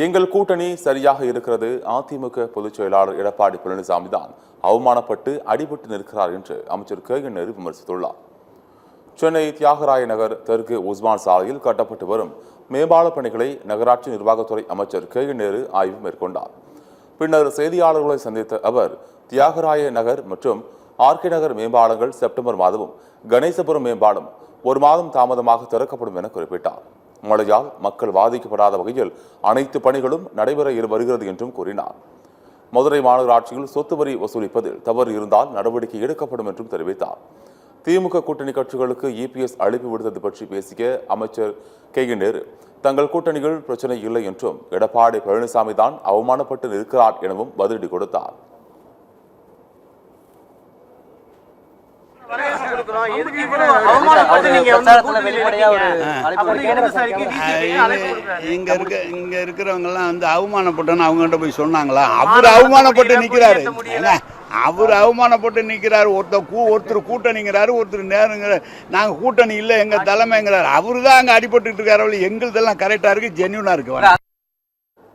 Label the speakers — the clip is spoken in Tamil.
Speaker 1: எங்கள் கூட்டணி சரியாக இருக்கிறது. அதிமுக பொதுச் செயலாளர் எடப்பாடி பழனிசாமி தான் அவமானப்பட்டு அடிபட்டு நிற்கிறார் என்று அமைச்சர் கே.என். நேரு விமர்சித்துள்ளார். சென்னை தியாகராய நகர் தெற்கு உஸ்மான் சாலையில் கட்டப்பட்டு வரும் மேம்பால பணிகளை நகராட்சி நிர்வாகத்துறை அமைச்சர் கே.என். நேரு ஆய்வு மேற்கொண்டார். பின்னர் செய்தியாளர்களை சந்தித்த அவர் தியாகராய நகர் மற்றும் ஆர்கே நகர் மேம்பாலங்கள் செப்டம்பர் மாதமும் கணேசபுரம் மேம்பாலம் ஒரு மாதம் தாமதமாக திறக்கப்படும் என குறிப்பிட்டார். மழையால் மக்கள் பாதிக்கப்படாத வகையில் அனைத்து பணிகளும் நடைபெற வருகிறது என்றும் கூறினார். மதுரை மாநகராட்சியில் சொத்து வரி வசூலிப்பதில் தவறு இருந்தால் நடவடிக்கை எடுக்கப்படும் என்றும் தெரிவித்தார். திமுக கூட்டணி கட்சிகளுக்கு இபிஎஸ் அழைப்பு விடுத்தது பற்றி பேசிய அமைச்சர் கே.என். நேரு தங்கள் கூட்டணியில் பிரச்சனை இல்லை என்றும் எடப்பாடி பழனிசாமி தான் அவமானப்பட்டு நிற்கிறார் எனவும் பதிலடி கொடுத்தார்.
Speaker 2: இங்க இருக்கிறவங்க எல்லாம் வந்து அவமானப்பட்டோன்னு அவங்ககிட்ட போய் சொன்னாங்களா? அவர் அவமானப்பட்டு நிக்கிறாரு. அவர் அவமானப்பட்டு நிக்கிறாரு. ஒருத்தர் கூட்டணிங்கிறாரு, ஒருத்தர் நேருங்கிறாரு. நாங்க கூட்டணி இல்லை, எங்க தலைமைங்கிறாரு. அவரு தான் அங்க அடிபட்டு இருக்காரு. எங்களுதெல்லாம் கரெக்டா இருக்கு, ஜென்யூனா இருக்கு.